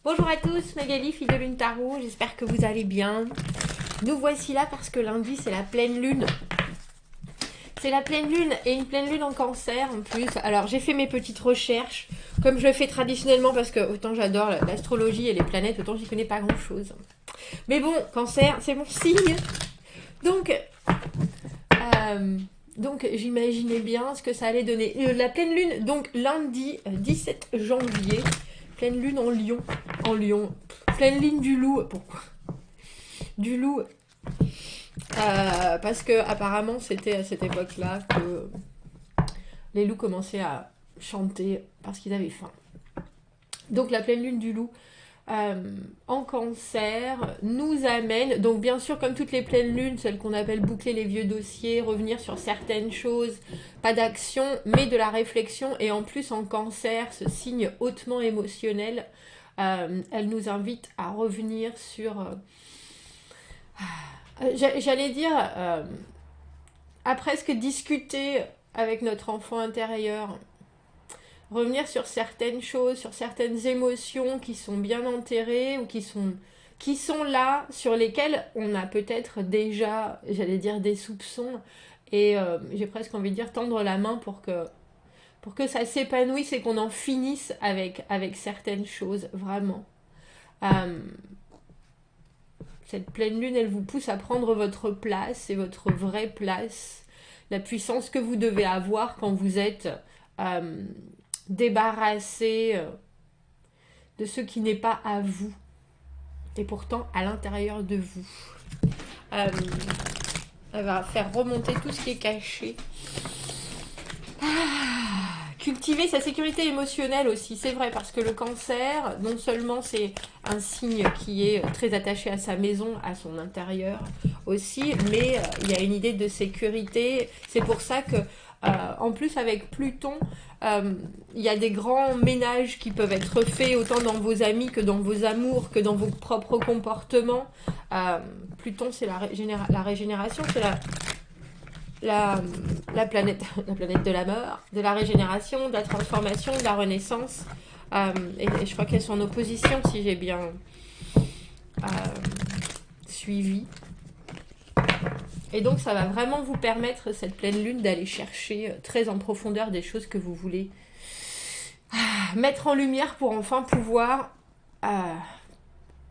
Bonjour à tous, Magali, fille de Lune Tarot, j'espère que vous allez bien. Nous voici là parce que lundi c'est la pleine lune. C'est la pleine lune et une pleine lune en cancer en plus. Alors j'ai fait mes petites recherches comme je le fais traditionnellement parce que autant j'adore l'astrologie et les planètes, autant j'y connais pas grand chose. Mais bon, cancer c'est mon signe. Donc, j'imaginais bien ce que ça allait donner. La pleine lune, donc lundi 17 janvier, pleine lune en Lion. En Lion. Pleine ligne du loup. Pourquoi du loup parce que apparemment c'était à cette époque-là que les loups commençaient à chanter parce qu'ils avaient faim. Donc la pleine lune du loup en cancer nous amène, donc bien sûr comme toutes les pleines lunes, celles qu'on appelle boucler les vieux dossiers, revenir sur certaines choses, pas d'action mais de la réflexion, et en plus en cancer, ce signe hautement émotionnel, elle nous invite à revenir sur... j'allais dire, à presque discuter avec notre enfant intérieur, revenir sur certaines choses, sur certaines émotions qui sont bien enterrées ou qui sont là, sur lesquelles on a peut-être déjà, j'allais dire, des soupçons, et j'ai presque envie de dire tendre la main pour que ça s'épanouisse et qu'on en finisse avec certaines choses, vraiment. Cette pleine lune, elle vous pousse à prendre votre place et votre vraie place, la puissance que vous devez avoir quand vous êtes débarrassé de ce qui n'est pas à vous, et pourtant à l'intérieur de vous. Elle va faire remonter tout ce qui est caché. Cultiver sa sécurité émotionnelle aussi, c'est vrai, parce que le cancer, non seulement c'est un signe qui est très attaché à sa maison, à son intérieur aussi, mais il y a une idée de sécurité. C'est pour ça que, en plus avec Pluton, il y a des grands ménages qui peuvent être faits autant dans vos amis que dans vos amours, que dans vos propres comportements. Pluton, c'est la régénération, c'est la planète de la mort, de la régénération, de la transformation, de la renaissance. Et je crois qu'elles sont en opposition, si j'ai bien suivi. Et donc ça va vraiment vous permettre, cette pleine lune, d'aller chercher très en profondeur des choses que vous voulez mettre en lumière pour enfin pouvoir,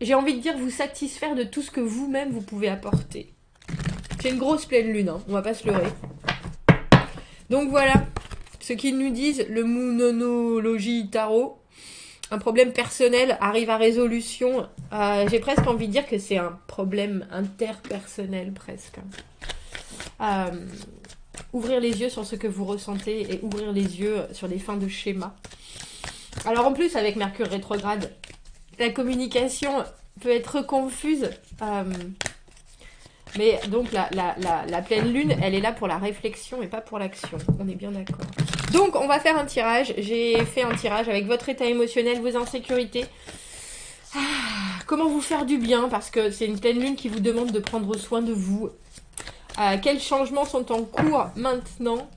j'ai envie de dire, vous satisfaire de tout ce que vous-même vous pouvez apporter. C'est une grosse pleine lune, hein, on va pas se leurrer. Donc voilà, ce qu'ils nous disent, le Moonologie Tarot, un problème personnel arrive à résolution. J'ai presque envie de dire que c'est un problème interpersonnel, presque. Ouvrir les yeux sur ce que vous ressentez et ouvrir les yeux sur les fins de schéma. Alors en plus, avec Mercure rétrograde, la communication peut être confuse. Mais donc la pleine lune, elle est là pour la réflexion et pas pour l'action. On est bien d'accord. Donc on va faire un tirage. J'ai fait un tirage avec votre état émotionnel, vos insécurités. Comment vous faire du bien, parce que c'est une pleine lune qui vous demande de prendre soin de vous. Quels changements sont en cours maintenant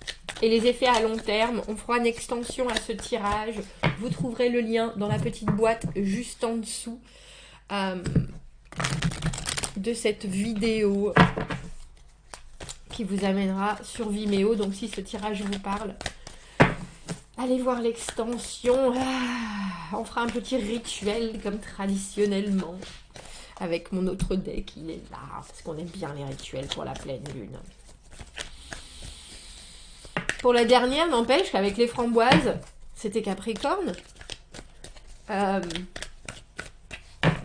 et les effets à long terme. On fera une extension à ce tirage. Vous trouverez le lien dans la petite boîte juste en dessous de cette vidéo qui vous amènera sur Vimeo. Donc si ce tirage vous parle, allez voir l'extension. On fera un petit rituel comme traditionnellement avec mon autre deck. Il est là parce qu'on aime bien les rituels pour la pleine lune. Pour la dernière, n'empêche qu'avec les framboises, c'était Capricorne.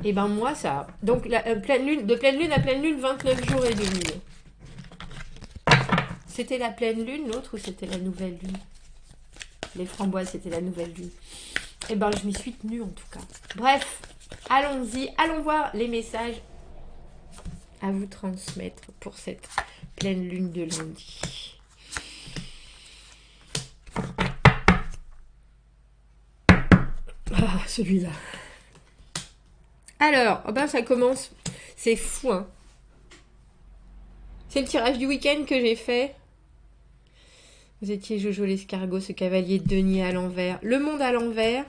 Et ben moi ça... Donc la pleine lune, de pleine lune à pleine lune, 29 jours et demi. C'était la pleine lune, l'autre, ou c'était la nouvelle lune? Les framboises, c'était la nouvelle lune. Et ben je m'y suis tenue en tout cas. Bref, allons-y, allons voir les messages à vous transmettre pour cette pleine lune de lundi. Ah, celui-là. Alors, oh ben ça commence, c'est fou, hein. C'est le tirage du week-end que j'ai fait. Vous étiez Jojo l'escargot, ce cavalier de denier à l'envers. Le monde à l'envers,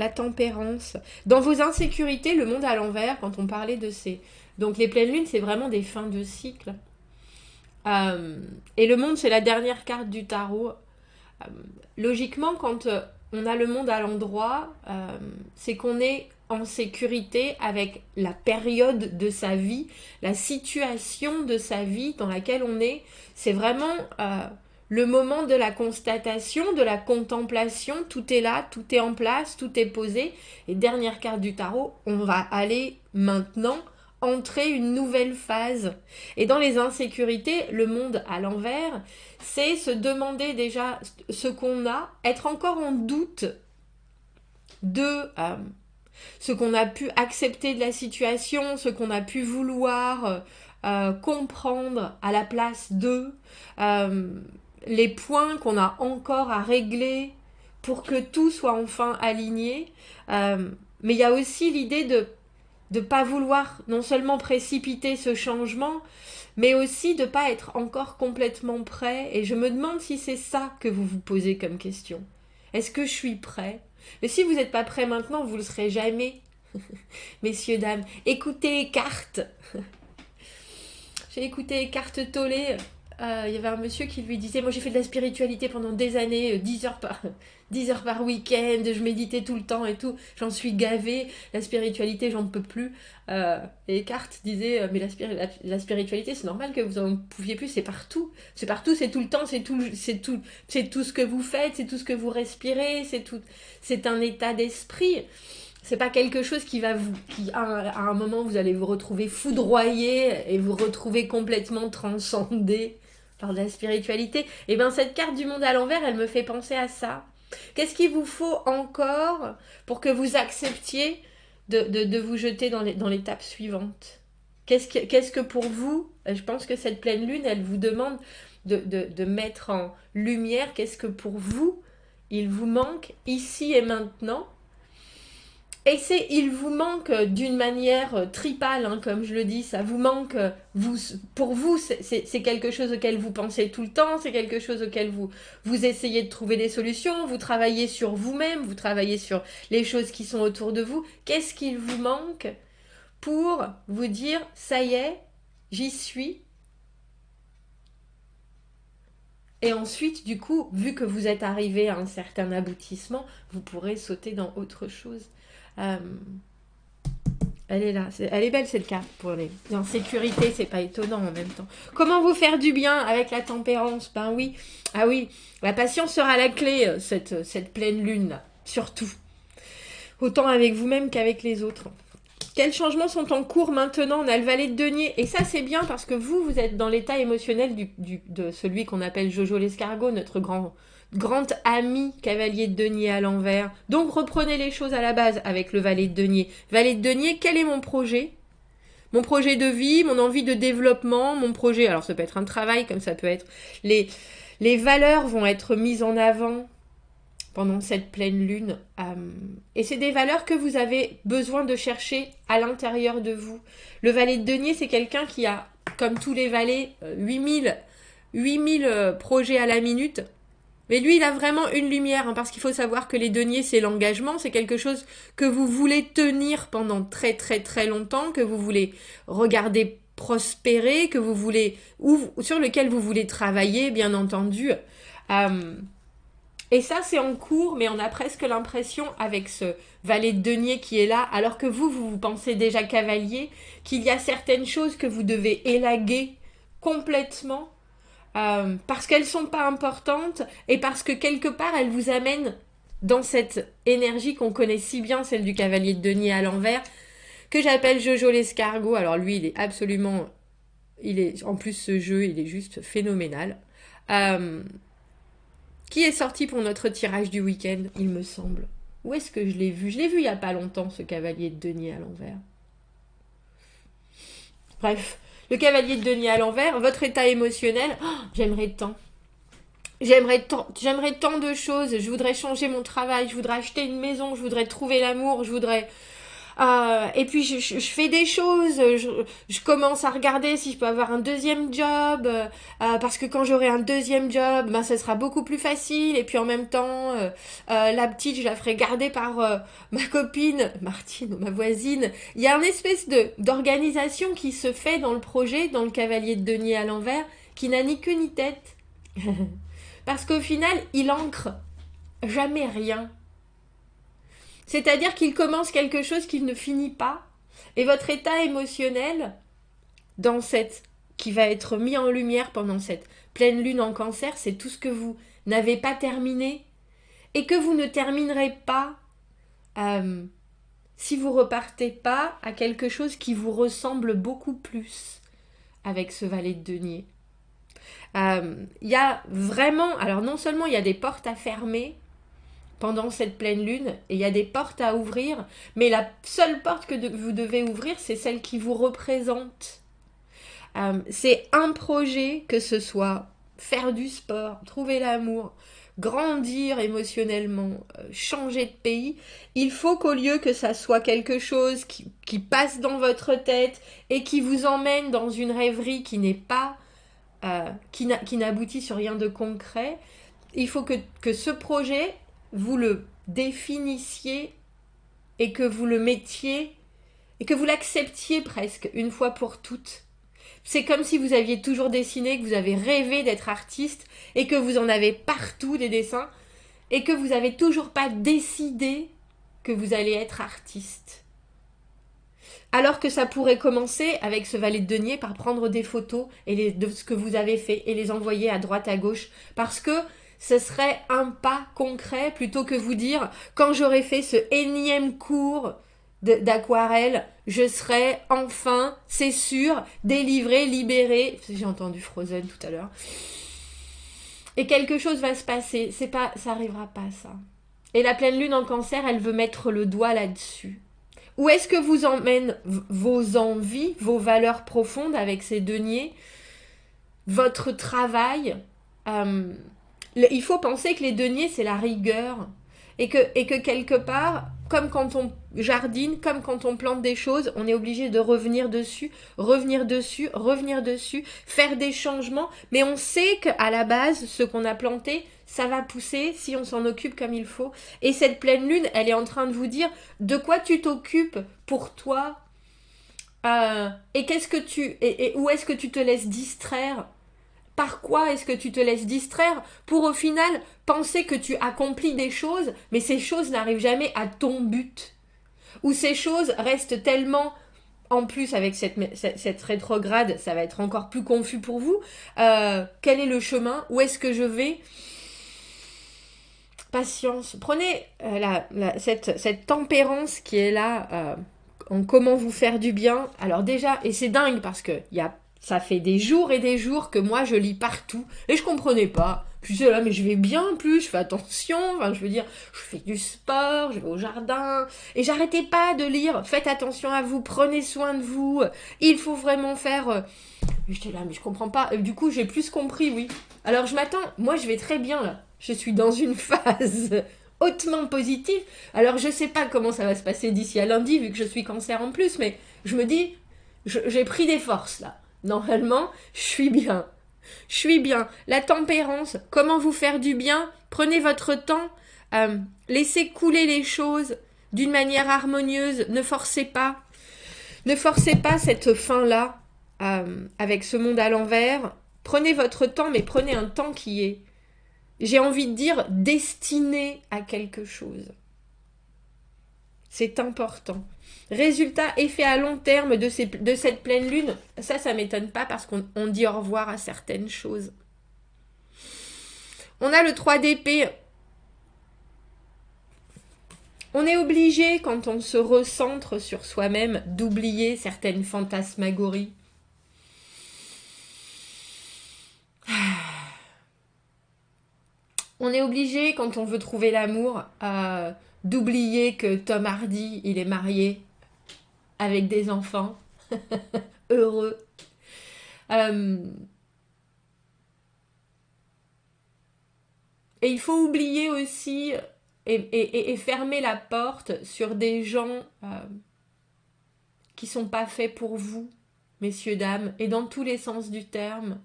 la tempérance. Dans vos insécurités, le monde à l'envers, quand on parlait de ces... Donc les pleines lunes, c'est vraiment des fins de cycle. Et le monde, c'est la dernière carte du tarot. Logiquement, quand on a le monde à l'endroit, c'est qu'on est en sécurité avec la période de sa vie, la situation de sa vie dans laquelle on est. C'est vraiment le moment de la constatation, de la contemplation. Tout est là, tout est en place, tout est posé. Et dernière carte du tarot, on va aller maintenant entrer une nouvelle phase. Et dans les insécurités, le monde à l'envers, c'est se demander déjà ce qu'on a, être encore en doute de ce qu'on a pu accepter de la situation, ce qu'on a pu vouloir comprendre à la place de, les points qu'on a encore à régler pour que tout soit enfin aligné. Mais il y a aussi l'idée de ne pas vouloir non seulement précipiter ce changement, mais aussi de ne pas être encore complètement prêt. Et je me demande si c'est ça que vous vous posez comme question. Est-ce que je suis prêt? Mais si vous n'êtes pas prêt maintenant, vous ne le serez jamais. Messieurs, dames, écoutez Eckhart. J'ai écouté Eckhart Tolle. Il y avait un monsieur qui lui disait, moi j'ai fait de la spiritualité pendant des années, 10 heures par week-end, je méditais tout le temps et tout, j'en suis gavée, la spiritualité j'en peux plus. Et Eckhart disait, mais la spiritualité c'est normal que vous en pouviez plus, c'est partout, c'est tout le temps, c'est tout ce que vous faites, c'est tout ce que vous respirez, c'est un état d'esprit. C'est pas quelque chose à un moment vous allez vous retrouver foudroyé et vous retrouver complètement transcendé par de la spiritualité. Et bien cette carte du monde à l'envers, elle me fait penser à ça. Qu'est-ce qu'il vous faut encore pour que vous acceptiez de vous jeter dans l'étape suivante? Qu'est-ce que pour vous, je pense que cette pleine lune, elle vous demande de mettre en lumière qu'est-ce que pour vous, il vous manque ici et maintenant. Et il vous manque d'une manière tripale, hein, comme je le dis, ça vous manque, pour vous, c'est quelque chose auquel vous pensez tout le temps, c'est quelque chose auquel vous essayez de trouver des solutions, vous travaillez sur vous-même, vous travaillez sur les choses qui sont autour de vous. Qu'est-ce qu'il vous manque pour vous dire, ça y est, j'y suis? Et ensuite, du coup, vu que vous êtes arrivé à un certain aboutissement, vous pourrez sauter dans autre chose. Elle est là, elle est belle cette carte pour les insécurités, c'est pas étonnant en même temps. Comment vous faire du bien avec la tempérance? Ben oui, ah oui, la patience sera la clé, cette pleine lune là, surtout. Autant avec vous-même qu'avec les autres. Quels changements sont en cours maintenant? On a le valet de denier, et ça c'est bien parce que vous êtes dans l'état émotionnel de celui qu'on appelle Jojo l'escargot, notre grand ami cavalier de denier à l'envers. Donc reprenez les choses à la base avec le valet de denier. Valet de denier, quel est mon projet? Mon projet de vie, mon envie de développement, mon projet, alors ça peut être un travail comme ça peut être... Les valeurs vont être mises en avant pendant cette pleine lune. Et c'est des valeurs que vous avez besoin de chercher à l'intérieur de vous. Le valet de denier, c'est quelqu'un qui a, comme tous les valets, 8000 projets à la minute. Mais lui, il a vraiment une lumière, hein, parce qu'il faut savoir que les deniers, c'est l'engagement, c'est quelque chose que vous voulez tenir pendant très très très longtemps, que vous voulez regarder prospérer, que vous voulez, ou sur lequel vous voulez travailler, bien entendu. Et ça, c'est en cours, mais on a presque l'impression, avec ce valet de denier qui est là, alors que vous pensez déjà cavalier, qu'il y a certaines choses que vous devez élaguer complètement, parce qu'elles sont pas importantes et parce que quelque part elles vous amènent dans cette énergie qu'on connaît si bien, celle du cavalier de denier à l'envers, que j'appelle Jojo l'escargot. Alors lui, en plus ce jeu, il est juste phénoménal. Qui est sorti pour notre tirage du week-end, il me semble. Où est-ce que je l'ai vu? Je l'ai vu il y a pas longtemps, ce cavalier de denier à l'envers. Bref. Le cavalier de denier à l'envers, votre état émotionnel, j'aimerais tant de choses, je voudrais changer mon travail, je voudrais acheter une maison, je voudrais trouver l'amour, je voudrais Et puis je fais des choses, je commence à regarder si je peux avoir un deuxième job, parce que quand j'aurai un deuxième job, ben ça sera beaucoup plus facile. Et puis en même temps, la petite, je la ferai garder par ma copine, Martine, ma voisine. Il y a une espèce d'organisation qui se fait dans le projet, dans le cavalier de denier à l'envers, qui n'a ni queue ni tête. Parce qu'au final, il ancre jamais rien. C'est-à-dire qu'il commence quelque chose qu'il ne finit pas. Et votre état émotionnel, dans cette, qui va être mis en lumière pendant cette pleine lune en cancer, c'est tout ce que vous n'avez pas terminé et que vous ne terminerez pas si vous repartez pas à quelque chose qui vous ressemble beaucoup plus avec ce valet de denier. Il y a vraiment, alors non seulement il y a des portes à fermer pendant cette pleine lune, et il y a des portes à ouvrir, mais la seule porte que vous devez ouvrir, c'est celle qui vous représente. C'est un projet, que ce soit faire du sport, trouver l'amour, grandir émotionnellement, changer de pays. Il faut qu'au lieu que ça soit quelque chose qui passe dans votre tête et qui vous emmène dans une rêverie qui n'est pas, qui n'aboutit sur rien de concret, il faut que ce projet, vous le définissiez et que vous le mettiez et que vous l'acceptiez presque une fois pour toutes. C'est comme si vous aviez toujours dessiné, que vous avez rêvé d'être artiste et que vous en avez partout des dessins et que vous n'avez toujours pas décidé que vous allez être artiste. Alors que ça pourrait commencer avec ce valet de denier par prendre des photos de ce que vous avez fait et les envoyer à droite à gauche parce que ce serait un pas concret plutôt que vous dire quand j'aurai fait ce énième cours d'aquarelle, je serai enfin, c'est sûr, délivré, libéré. J'ai entendu Frozen tout à l'heure. Et quelque chose va se passer. Ça arrivera pas ça. Et la pleine lune en cancer, elle veut mettre le doigt là-dessus. Où est-ce que vous emmènent vos envies, vos valeurs profondes avec ces deniers, votre travail? Il faut penser que les deniers, c'est la rigueur. Et que quelque part, comme quand on jardine, comme quand on plante des choses, on est obligé de revenir dessus, faire des changements. Mais on sait qu'à la base, ce qu'on a planté, ça va pousser si on s'en occupe comme il faut. Et cette pleine lune, elle est en train de vous dire de quoi tu t'occupes pour toi, et où est-ce que tu te laisses distraire. Par quoi est-ce que tu te laisses distraire pour au final penser que tu accomplis des choses, mais ces choses n'arrivent jamais à ton but. Ou ces choses restent tellement, en plus avec cette rétrograde, ça va être encore plus confus pour vous. Quel est le chemin? Où est-ce que je vais? Patience. Prenez cette tempérance qui est là, en comment vous faire du bien. Alors déjà, et c'est dingue parce que ça fait des jours et des jours que moi je lis partout et je comprenais pas. Puis je disais là, mais je vais bien en plus, je fais attention, enfin je veux dire, je fais du sport, je vais au jardin et j'arrêtais pas de lire. Faites attention à vous, prenez soin de vous. Il faut vraiment faire. J'étais là, mais je comprends pas. Du coup, j'ai plus compris, oui. Alors je m'attends, moi je vais très bien là. Je suis dans une phase hautement positive. Alors je sais pas comment ça va se passer d'ici à lundi vu que je suis cancer en plus, mais je me dis, j'ai pris des forces là. Normalement, je suis bien. Je suis bien. La tempérance, comment vous faire du bien? Prenez votre temps, laissez couler les choses d'une manière harmonieuse, ne forcez pas. Ne forcez pas cette fin-là avec ce monde à l'envers. Prenez votre temps, mais prenez un temps qui est, j'ai envie de dire, destiné à quelque chose. C'est important. Résultat, effet à long terme de cette pleine lune, ça m'étonne pas parce qu'on dit au revoir à certaines choses. On a le 3 d'épée. On est obligé, quand on se recentre sur soi-même, d'oublier certaines fantasmagories. On est obligé, quand on veut trouver l'amour, d'oublier que Tom Hardy, il est marié avec des enfants, heureux. Et il faut oublier aussi et fermer la porte sur des gens qui sont pas faits pour vous, messieurs, dames, et dans tous les sens du terme,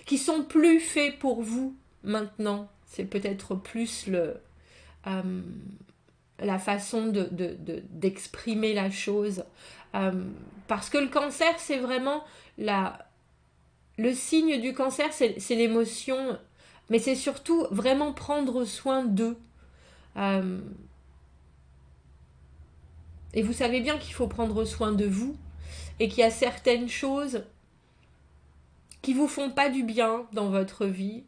qui sont plus faits pour vous maintenant. C'est peut-être plus la façon d'exprimer la chose. Parce que le cancer, c'est vraiment le signe du cancer, c'est l'émotion, mais c'est surtout vraiment prendre soin d'eux. Et vous savez bien qu'il faut prendre soin de vous et qu'il y a certaines choses qui vous font pas du bien dans votre vie,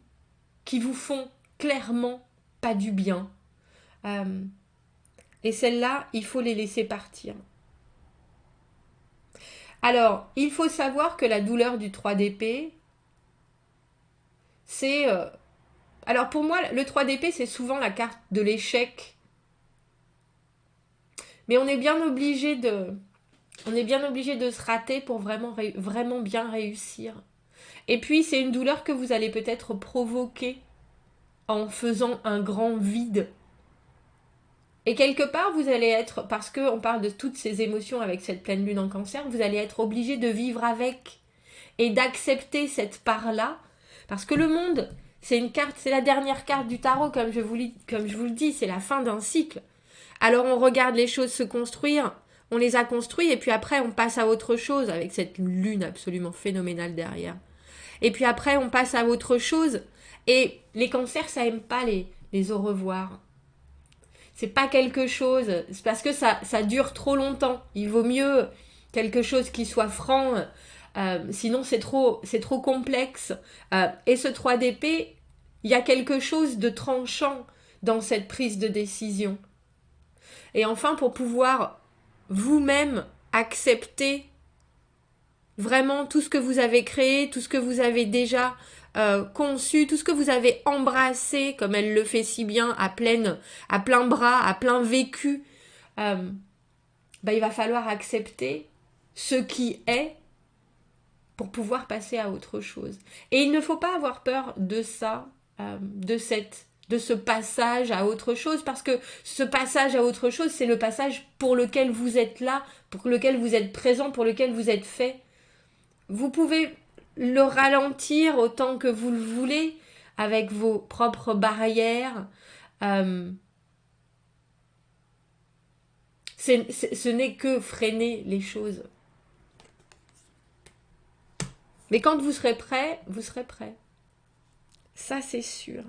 qui vous font clairement pas du bien. Et celles-là, il faut les laisser partir. Alors, il faut savoir que la douleur du 3 d'épée, c'est... alors pour moi, le 3 d'épée, c'est souvent la carte de l'échec. Mais on est bien obligé de se rater pour vraiment bien réussir. Et puis, c'est une douleur que vous allez peut-être provoquer en faisant un grand vide. Et quelque part, vous allez être, parce qu'on parle de toutes ces émotions avec cette pleine lune en cancer, vous allez être obligé de vivre avec et d'accepter cette part-là. Parce que le monde, c'est une carte, c'est la dernière carte du tarot, comme je vous le dis, c'est la fin d'un cycle. Alors on regarde les choses se construire, on les a construites, et puis après on passe à autre chose, avec cette lune absolument phénoménale derrière. Et puis après on passe à autre chose, et les cancers, ça aime pas les au revoir. C'est pas quelque chose, c'est parce que ça dure trop longtemps. Il vaut mieux quelque chose qui soit franc, sinon c'est trop complexe. Et ce 3 d'épée, il y a quelque chose de tranchant dans cette prise de décision. Et enfin, pour pouvoir vous-même accepter vraiment tout ce que vous avez créé, tout ce que vous avez déjà conçu, tout ce que vous avez embrassé, comme elle le fait si bien, à plein bras, à plein vécu, il va falloir accepter ce qui est pour pouvoir passer à autre chose. Et il ne faut pas avoir peur de ça, de ce passage à autre chose, parce que ce passage à autre chose, c'est le passage pour lequel vous êtes là, pour lequel vous êtes présent, pour lequel vous êtes fait. Vous pouvez le ralentir autant que vous le voulez, avec vos propres barrières. Ce n'est que freiner les choses. Mais quand vous serez prêt, vous serez prêt. Ça, c'est sûr.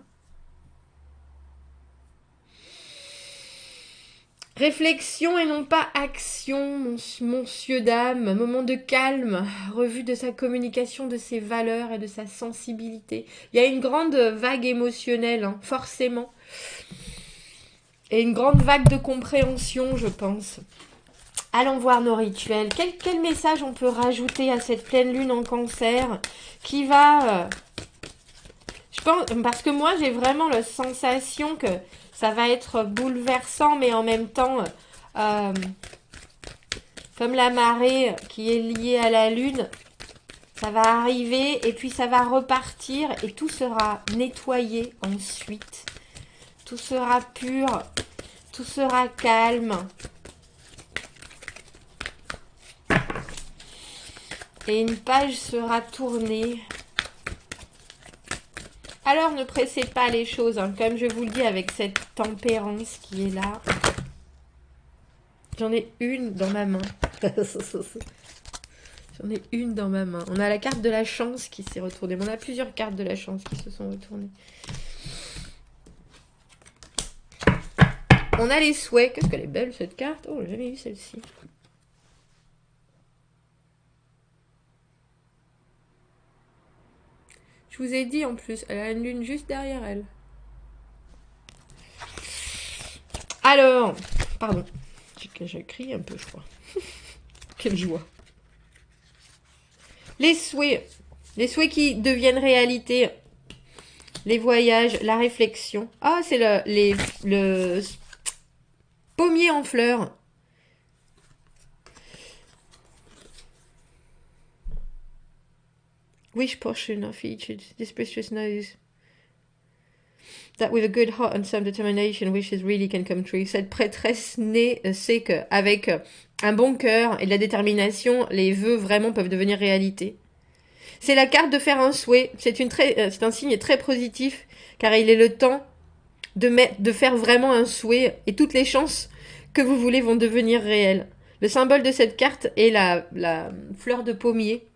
Réflexion et non pas action, monsieur, dame, moment de calme, revue de sa communication, de ses valeurs et de sa sensibilité. Il y a une grande vague émotionnelle, hein, forcément. Et une grande vague de compréhension, je pense. Allons voir nos rituels. Quel message on peut rajouter à cette pleine lune en cancer qui va... je pense, parce que moi j'ai vraiment la sensation que ça va être bouleversant, mais en même temps, comme la marée qui est liée à la lune, ça va arriver et puis ça va repartir et tout sera nettoyé ensuite. Tout sera pur, tout sera calme. Et une page sera tournée. Alors ne pressez pas les choses, hein, comme je vous le dis, avec cette tempérance qui est là. J'en ai une dans ma main. J'en ai une dans ma main. On a la carte de la chance qui s'est retournée. On a plusieurs cartes de la chance qui se sont retournées. On a les souhaits. Qu'est-ce qu'elle est belle cette carte. Oh, j'ai jamais vu celle-ci. Je vous ai dit en plus, elle a une lune juste derrière elle. Alors, pardon. Je crie un peu, je crois. Quelle joie. Les souhaits qui deviennent réalité. Les voyages, la réflexion. Ah, c'est le pommier en fleurs. Which portion of each this precious nose? That with a good heart and some determination, wishes really can come true. Cette prêtresse née sait qu'avec un bon cœur et de la détermination, les vœux vraiment peuvent devenir réalité. C'est la carte de faire un souhait. C'est un signe très positif, car il est le temps de faire vraiment un souhait et toutes les chances que vous voulez vont devenir réelles. Le symbole de cette carte est la fleur de pommier.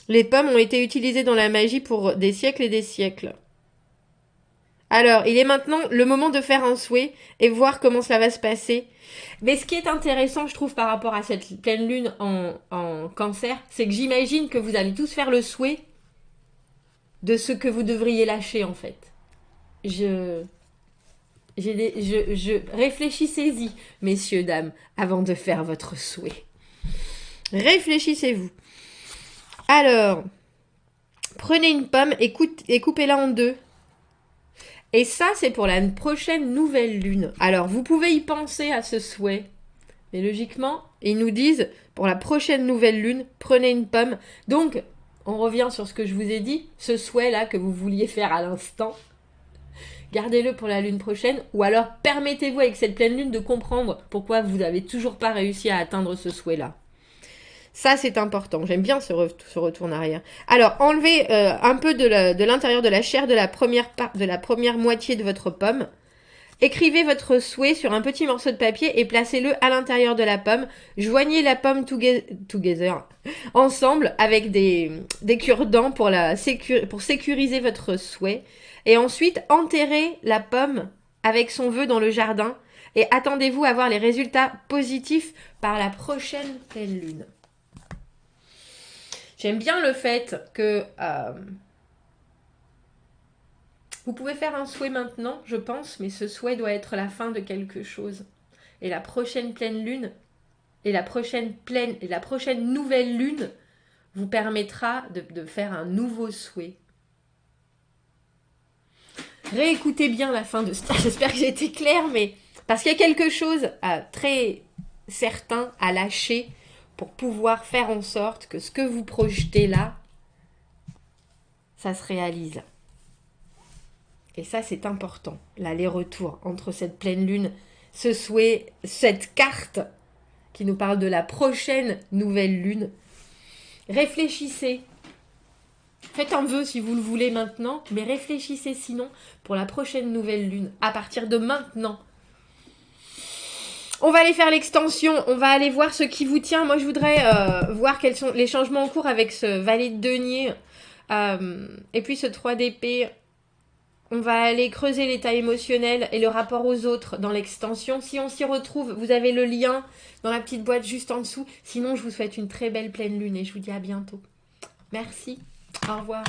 Les pommes ont été utilisées dans la magie pour des siècles et des siècles. Alors, il est maintenant le moment de faire un souhait et voir comment cela va se passer. Mais ce qui est intéressant, je trouve, par rapport à cette pleine lune en cancer, c'est que j'imagine que vous allez tous faire le souhait de ce que vous devriez lâcher, en fait. Réfléchissez-y, messieurs, dames, avant de faire votre souhait. Réfléchissez-vous. Alors, prenez une pomme et coupez-la en deux. Et ça, c'est pour la prochaine nouvelle lune. Alors, vous pouvez y penser à ce souhait. Mais logiquement, ils nous disent, pour la prochaine nouvelle lune, prenez une pomme. Donc, on revient sur ce que je vous ai dit. Ce souhait-là que vous vouliez faire à l'instant, gardez-le pour la lune prochaine. Ou alors, permettez-vous avec cette pleine lune de comprendre pourquoi vous n'avez toujours pas réussi à atteindre ce souhait-là. Ça, c'est important. J'aime bien ce retour en arrière. Alors, enlevez un peu de l'intérieur de la chair de la première moitié de votre pomme. Écrivez votre souhait sur un petit morceau de papier et placez-le à l'intérieur de la pomme. Joignez la pomme together ensemble avec des cure-dents pour sécuriser votre souhait. Et ensuite, enterrez la pomme avec son vœu dans le jardin et attendez-vous à voir les résultats positifs par la prochaine pleine lune. J'aime bien le fait que vous pouvez faire un souhait maintenant, je pense, mais ce souhait doit être la fin de quelque chose. Et la prochaine pleine lune, et la prochaine nouvelle lune vous permettra de faire un nouveau souhait. Réécoutez bien la fin de ça. J'espère que j'ai été claire, mais parce qu'il y a quelque chose très certain à lâcher pour pouvoir faire en sorte que ce que vous projetez là, ça se réalise. Et ça, c'est important, l'aller-retour entre cette pleine lune, ce souhait, cette carte qui nous parle de la prochaine nouvelle lune. Réfléchissez. Faites un vœu si vous le voulez maintenant, mais réfléchissez sinon pour la prochaine nouvelle lune, à partir de maintenant. On va aller faire l'extension, on va aller voir ce qui vous tient. Moi, je voudrais voir quels sont les changements en cours avec ce valet de denier et puis ce 3 d'épée. On va aller creuser l'état émotionnel et le rapport aux autres dans l'extension. Si on s'y retrouve, vous avez le lien dans la petite boîte juste en dessous. Sinon, je vous souhaite une très belle pleine lune et je vous dis à bientôt. Merci, au revoir.